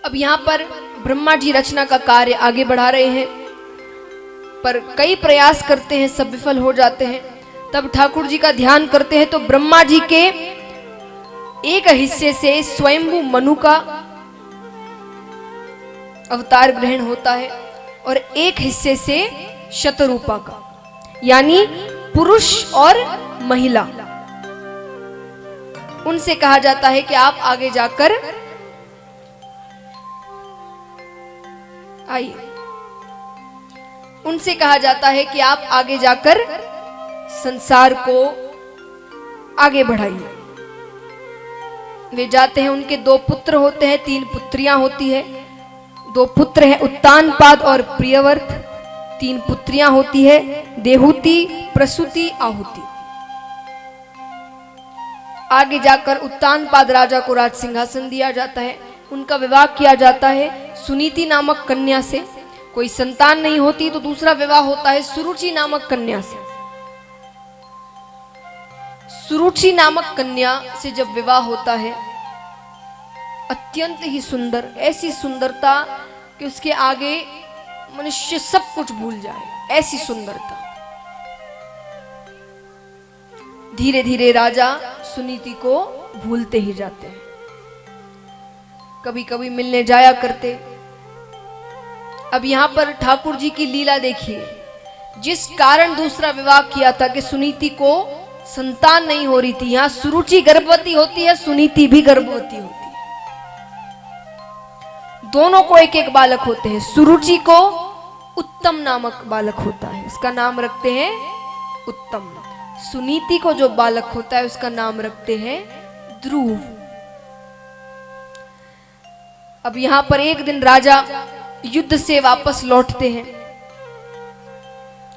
अब यहाँ पर ब्रह्मा जी रचना का कार्य आगे बढ़ा रहे हैं, पर कई प्रयास करते हैं, सब विफल हो जाते हैं। तब ठाकुर जी का ध्यान करते हैं तो ब्रह्मा जी के एक हिस्से से स्वयंभू मनु का अवतार ग्रहण होता है और एक हिस्से से शतरूपा का, यानी पुरुष और महिला। उनसे कहा जाता है कि आप आगे जाकर आइए, उनसे कहा जाता है कि आप आगे जाकर संसार को आगे बढ़ाइए। वे जाते हैं, उनके 2 पुत्र होते हैं, 3 पुत्रियां होती है। 2 पुत्र हैं उत्तानपाद और प्रियव्रत, 3 पुत्रियां होती है देहूति, प्रसूति, आहुति। आगे जाकर उत्तानपाद राजा को राज सिंहासन दिया जाता है, उनका विवाह किया जाता है सुनीति नामक कन्या से। कोई संतान नहीं होती तो दूसरा विवाह होता है सुरुचि नामक कन्या से। सुरुचि नामक कन्या से जब विवाह होता है, अत्यंत ही सुंदर, ऐसी सुंदरता कि उसके आगे मनुष्य सब कुछ भूल जाए, ऐसी सुंदरता। धीरे धीरे राजा सुनीति को भूलते ही जाते हैं। कभी कभी मिलने जाया करते। अब यहां पर ठाकुर जी की लीला देखिए, जिस कारण दूसरा विवाह किया था कि सुनीति को संतान नहीं हो रही थी, यहां सुरुचि गर्भवती होती है, सुनीति भी गर्भवती होती है। दोनों को एक एक बालक होते हैं। सुरुचि को उत्तम नामक बालक होता है, उसका नाम रखते हैं उत्तम। सुनीति को जो बालक होता है उसका नाम रखते हैं ध्रुव। अब यहां पर एक दिन राजा युद्ध से वापस लौटते हैं।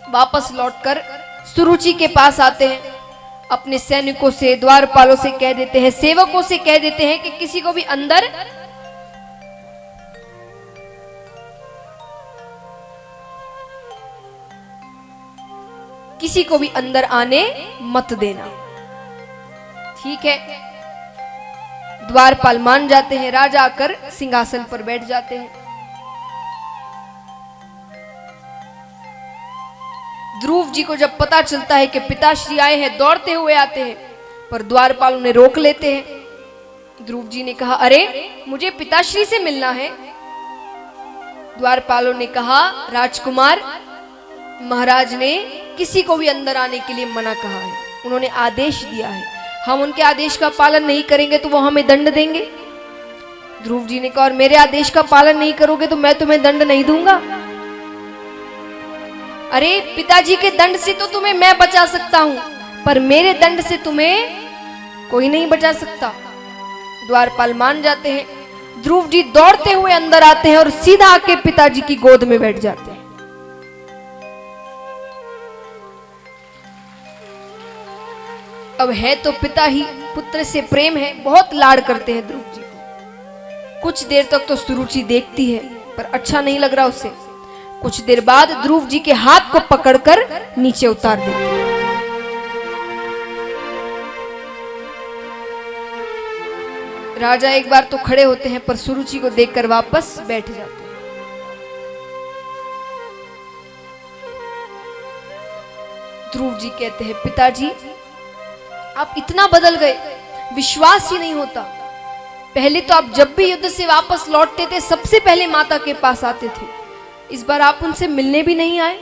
वापस लौटकर सुरुचि के पास आते हैं, अपने सैनिकों से, द्वारपालों से कह देते हैं, सेवकों से कह देते हैं कि किसी को भी अंदर आने मत देना। ठीक है, द्वारपाल मान जाते हैं। राजा आकर सिंहासन पर बैठ जाते हैं। ध्रुव जी को जब पता चलता है कि पिताश्री आए हैं, दौड़ते हुए आते हैं, पर द्वारपाल उन्हें रोक लेते हैं। ध्रुव जी ने कहा, अरे मुझे पिताश्री से मिलना है। द्वारपालों ने कहा, राजकुमार, महाराज ने किसी को भी अंदर आने के लिए मना कहा है, उन्होंने आदेश दिया है, हम उनके आदेश का पालन नहीं करेंगे तो वो हमें दंड देंगे। ध्रुव जी ने कहा, और मेरे आदेश का पालन नहीं करोगे तो मैं तुम्हें दंड नहीं दूंगा। अरे पिताजी के दंड से तो तुम्हें मैं बचा सकता हूं, पर मेरे दंड से तुम्हें कोई नहीं बचा सकता। द्वारपाल मान जाते हैं। ध्रुव जी दौड़ते हुए अंदर आते हैं और सीधा आके पिताजी की गोद में बैठ जाते हैं। अब है तो पिता ही, पुत्र से प्रेम है, बहुत लाड करते हैं ध्रुव जी को। कुछ देर तक तो सुरुचि देखती है, पर अच्छा नहीं लग रहा उसे। कुछ देर बाद ध्रुव जी के हाथ को पकड़कर नीचे उतार देती है। राजा एक बार तो खड़े होते हैं, पर सुरुचि को देखकर वापस बैठ जाते हैं। ध्रुव जी कहते हैं, पिताजी आप इतना बदल गए, विश्वास ही नहीं होता। पहले तो आप जब भी युद्ध से वापस लौटते थे सबसे पहले माता के पास आते थे, इस बार आप उनसे मिलने भी नहीं आए।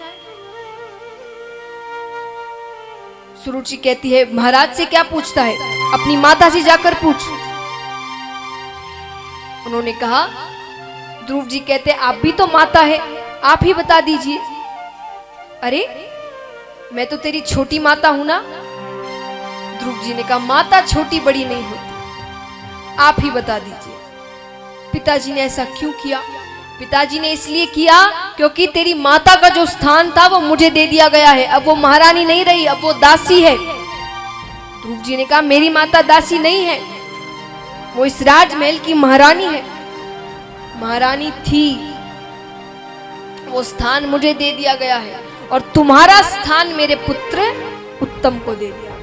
सुरुचि कहती है, महाराज से क्या पूछता है, अपनी माता से जाकर पूछ। उन्होंने कहा, ध्रुव जी कहते, आप भी तो माता है, आप ही बता दीजिए। अरे मैं तो तेरी छोटी माता हूं ना। ध्रुव जी ने कहा, माता छोटी बड़ी नहीं होती, आप ही बता दीजिए। पिताजी ने ऐसा क्यों किया? पिताजी ने इसलिए किया क्योंकि तेरी माता का जो स्थान था वो मुझे दे दिया गया है, अब वो महारानी नहीं रही, अब वो दासी है। ध्रुव जी ने कहा, मेरी माता दासी नहीं है, वो इस राजमहल की महारानी है। महारानी थी, वो स्थान मुझे दे दिया गया है, और तुम्हारा स्थान मेरे पुत्र उत्तम को दे दिया।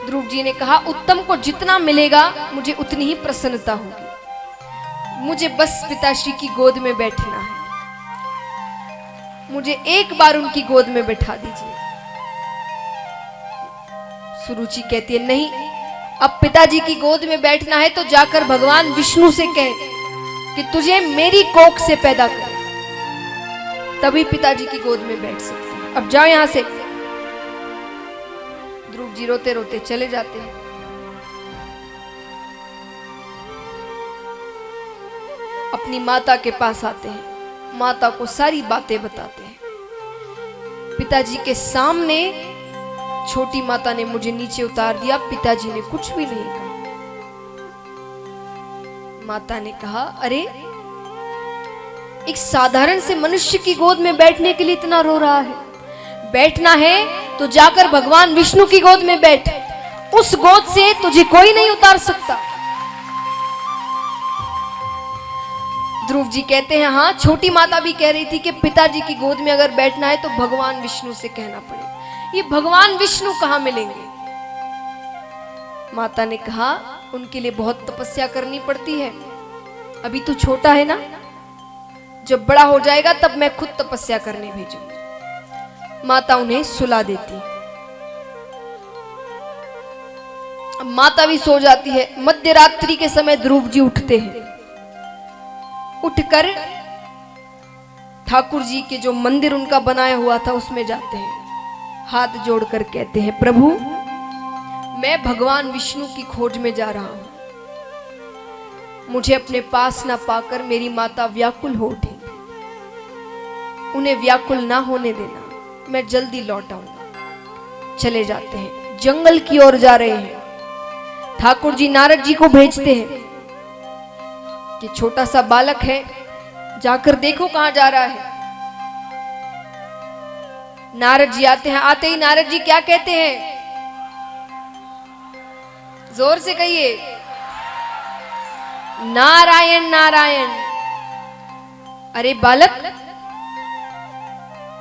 ध्रुव जी ने कहा, उत्तम को जितना मिलेगा मुझे उतनी ही प्रसन्नता होगी। मुझे बस पिताश्री की गोद में बैठना है, मुझे एक बार उनकी गोद में बैठा दीजिए। सुरुचि कहती है नहीं, अब पिताजी की गोद में बैठना है तो जाकर भगवान विष्णु से कह कि तुझे मेरी कोख से पैदा कर, तभी पिताजी की गोद में बैठ सकते हैं। अब जाओ यहां से। ध्रुव जी रोते रोते चले जाते हैं। अपनी माता के पास आते हैं, माता को सारी बातें बताते हैं। पिताजी के सामने छोटी माता ने मुझे नीचे उतार दिया, पिताजी ने कुछ भी नहीं कहा। माता ने कहा अरे एक साधारण से मनुष्य की गोद में बैठने के लिए इतना रो रहा है, बैठना है तो जाकर भगवान विष्णु की गोद में बैठ, उस गोद से तुझे कोई नहीं उतार सकता। ध्रुव जी कहते हैं हाँ, छोटी माता भी कह रही थी कि पिताजी की गोद में अगर बैठना है तो भगवान विष्णु से कहना पड़ेगा। ये भगवान विष्णु कहां मिलेंगे? माता ने कहा उनके लिए बहुत तपस्या करनी पड़ती है, अभी तू छोटा है ना, जब बड़ा हो जाएगा तब मैं खुद तपस्या करने भेजूंगी। माता उन्हें सुला देती है। माता भी सो जाती है। मध्य रात्रि के समय ध्रुव जी उठते हैं, उठकर ठाकुर जी के जो मंदिर उनका बनाया हुआ था उसमें जाते हैं, हाथ जोड़कर कहते हैं प्रभु मैं भगवान विष्णु की खोज में जा रहा हूं, मुझे अपने पास ना पाकर मेरी माता व्याकुल हो उठेंगी, उन्हें व्याकुल ना होने देना, मैं जल्दी लौट आऊंगा। चले जाते हैं, जंगल की ओर जा रहे हैं। ठाकुर जी नारद जी को भेजते हैं कि छोटा सा बालक है, जाकर देखो कहां जा रहा है। नारद जी आते हैं। आते ही नारद जी क्या कहते हैं? जोर से कहिए, नारायण नारायण। अरे बालक,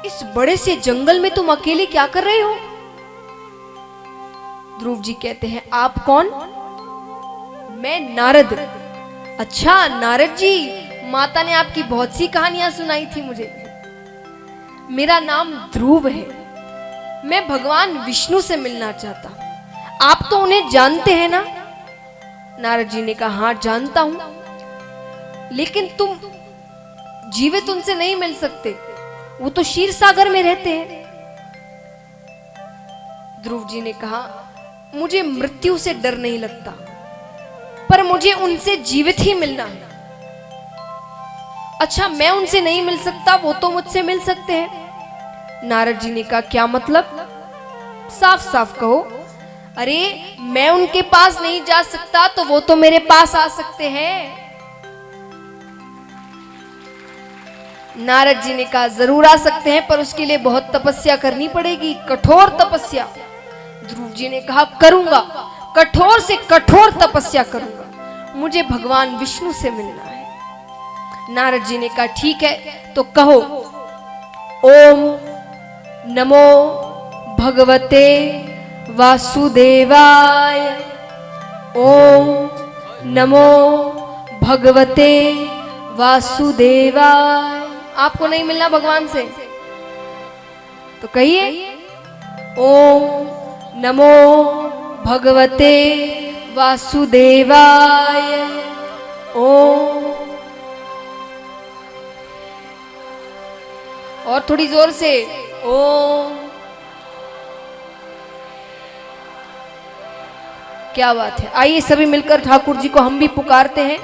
इस बड़े से जंगल में तुम अकेले क्या कर रहे हो? ध्रुव जी कहते हैं आप कौन? मैं नारद। अच्छा नारद जी, माता ने आपकी बहुत सी कहानियां सुनाई थी मुझे। मेरा नाम ध्रुव है, मैं भगवान विष्णु से मिलना चाहता हूं। आप तो उन्हें जानते हैं ना? नारद जी ने कहा हाँ जानता हूं, लेकिन तुम जीवित उनसे नहीं मिल सकते, वो तो क्षीर सागर में रहते हैं। ध्रुव जी ने कहा मुझे मृत्यु से डर नहीं लगता, पर मुझे उनसे जीवित ही मिलना है। अच्छा मैं उनसे नहीं मिल सकता, वो तो मुझसे मिल सकते हैं। नारद जी ने कहा क्या मतलब? साफ साफ कहो। अरे मैं उनके पास नहीं जा सकता तो वो तो मेरे पास आ सकते हैं। नारद जी ने कहा जरूर आ सकते हैं, पर उसके लिए बहुत तपस्या करनी पड़ेगी, कठोर तपस्या। ध्रुव जी ने कहा करूंगा, कठोर से कठोर तपस्या करूंगा, मुझे भगवान विष्णु से मिलना है। नारद जी ने कहा ठीक है तो कहो, ओम नमो भगवते वासुदेवाय, ओम नमो भगवते वासुदेवाय। आपको नहीं मिलना भगवान से तो कहिए ओम नमो भगवते वासुदेवाय, ओम। और थोड़ी जोर से ओम। क्या बात है। आइए सभी मिलकर ठाकुर जी को हम भी पुकारते हैं।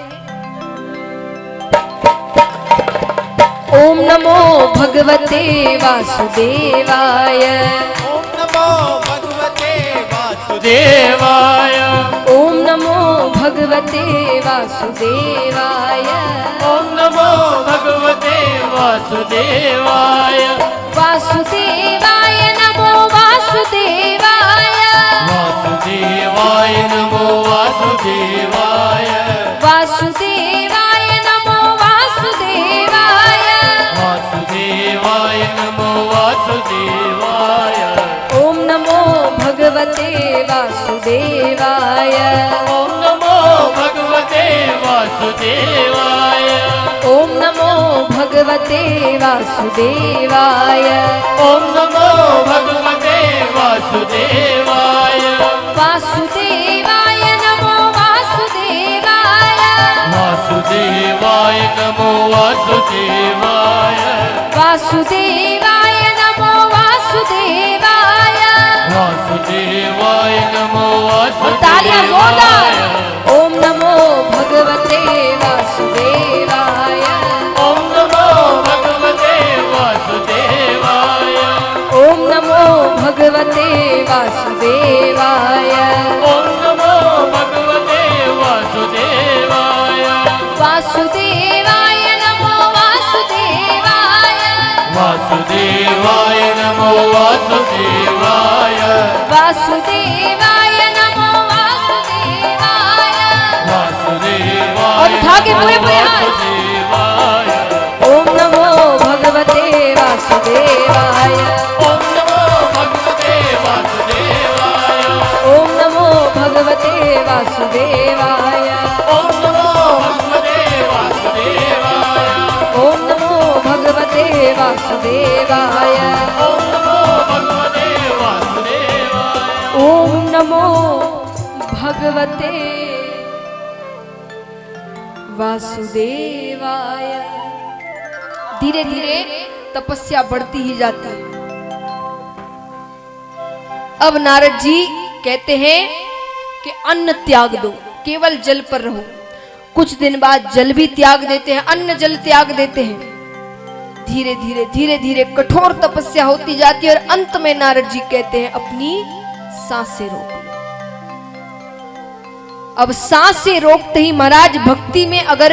ओम नमो भगवते वासुदेवाय, ओम नमो भगवते वासुदेवाय, ओम नमो भगवते वासुदेवाय, ओम नमो भगवते वासुदेवाय, वासुदेवाय नमो वासुदेवाय, वासुदेवाय नमो वासुदेवाय, वासुदेवाय नमो वासुदेवाय, वासुदेवाय नमो वासुदेवाय, ओम नमो भगवते वासुदेवाय, ओम नमो भगवते वासुदेवाय, भगवते वासुदेवाय। ओम नमो भगवते वासुदेवाय। वासुदेवाय नमो वासुदेवाय। वासुदेवाय नमो वासुदेवाय। वासुदेवाय नमो वासुदेवाय। वासुदेवाय नमो तालियां जोरदार। वासुदेवाय। ओम नमो भगवते वासुदेवाय। ओम नमो भगवते वासुदेवाय। ओम नमो भगवते वासुदेवाय। ओम नमो भगवते वासुदेवाय। वासुदेवाय नमो वासुदेवाय। वासुदेवाय नमो वासुदेवाय। वासुदेवाय नमो वासुदेवाय। वासुदेवाय और उठा के पूरे पूरे हाथ। वासुदेवाय। ओम नमो भगवते वासुदेवाय। ओम नमो भगवते वासुदेवाय। ओम नमो भगवते वासुदेवाय। ओम नमो भगवते वासुदेवाय। ओम नमो भगवते वासुदेवाय। ओम नमो भगवते वासुदेवाय। ओम नमो भगवते वासुदेवाय। धीरे धीरे तपस्या बढ़ती ही जाती है। अब नारद जी कहते हैं कि अन्न त्याग दो, केवल जल पर रहो। कुछ दिन बाद जल भी त्याग देते हैं, अन्न जल त्याग देते हैं। धीरे धीरे धीरे धीरे कठोर तपस्या होती जाती है और अंत में नारद जी कहते हैं अपनी सांसें रोक लो। अब सांसें रोकते ही महाराज भक्ति में अगर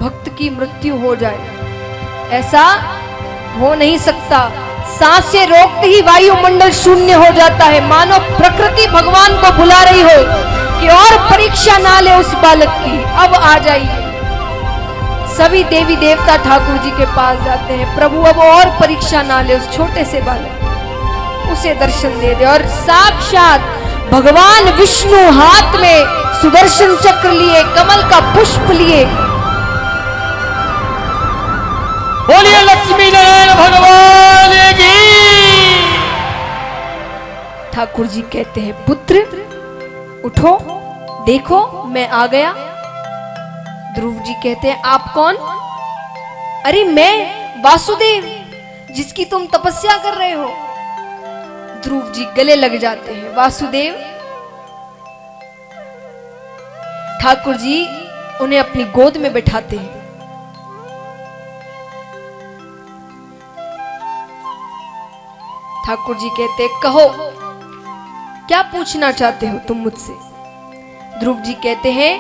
भक्त की मृत्यु हो जाए, ऐसा हो नहीं सकता। सांसें रोकते ही वायुमंडल शून्य हो जाता है, मानो प्रकृति भगवान को बुला रही हो कि और परीक्षा ना ले उस बालक की, अब आ जाइए। सभी देवी देवता ठाकुर जी के पास जाते हैं, प्रभु अब और परीक्षा ना ले उस छोटे से बालक, उसे दर्शन दे दे। और साक्षात भगवान विष्णु हाथ में सुदर्शन चक्र लिए, कमल का पुष्प लिए, बोलिए लक्ष्मी नारायण भगवान की। ठाकुर जी कहते हैं पुत्र उठो, देखो मैं आ गया। ध्रुव जी कहते हैं आप कौन? अरे मैं वासुदेव, जिसकी तुम तपस्या कर रहे हो। ध्रुव जी गले लग जाते हैं। वासुदेव? ठाकुर जी उन्हें अपनी गोद में बैठाते हैं। ठाकुर जी कहते कहो क्या पूछना चाहते हो तुम मुझसे? ध्रुव जी कहते हैं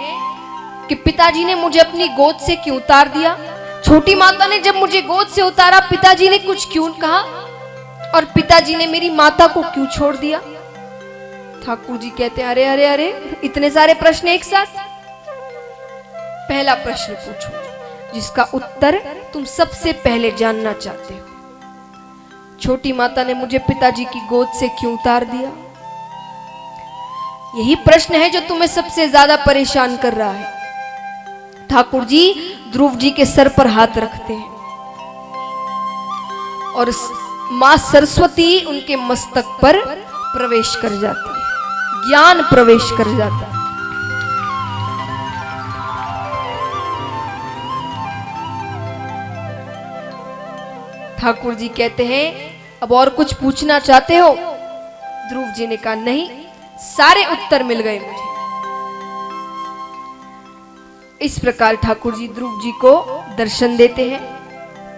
कि पिताजी ने मुझे अपनी गोद से क्यों उतार दिया? छोटी माता ने जब मुझे गोद से उतारा, पिताजी ने कुछ क्यों कहा? और पिताजी ने मेरी माता को क्यों छोड़ दिया? ठाकुर जी कहते हैं अरे अरे अरे, इतने सारे प्रश्न एक साथ। पहला प्रश्न पूछो जिसका उत्तर तुम सबसे पहले जानना चाहते हो। छोटी माता ने मुझे पिताजी की गोद से क्यों उतार दिया? यही प्रश्न है जो तुम्हें सबसे ज्यादा परेशान कर रहा है। ठाकुर जी ध्रुव जी के सर पर हाथ रखते हैं और मां सरस्वती उनके मस्तक पर प्रवेश कर जाती है, ज्ञान प्रवेश कर जाता है। ठाकुर जी कहते हैं अब और कुछ पूछना चाहते हो? ध्रुव जी ने कहा नहीं, सारे उत्तर मिल गए मुझे। इस प्रकार ठाकुर जी ध्रुव जी को दर्शन देते हैं।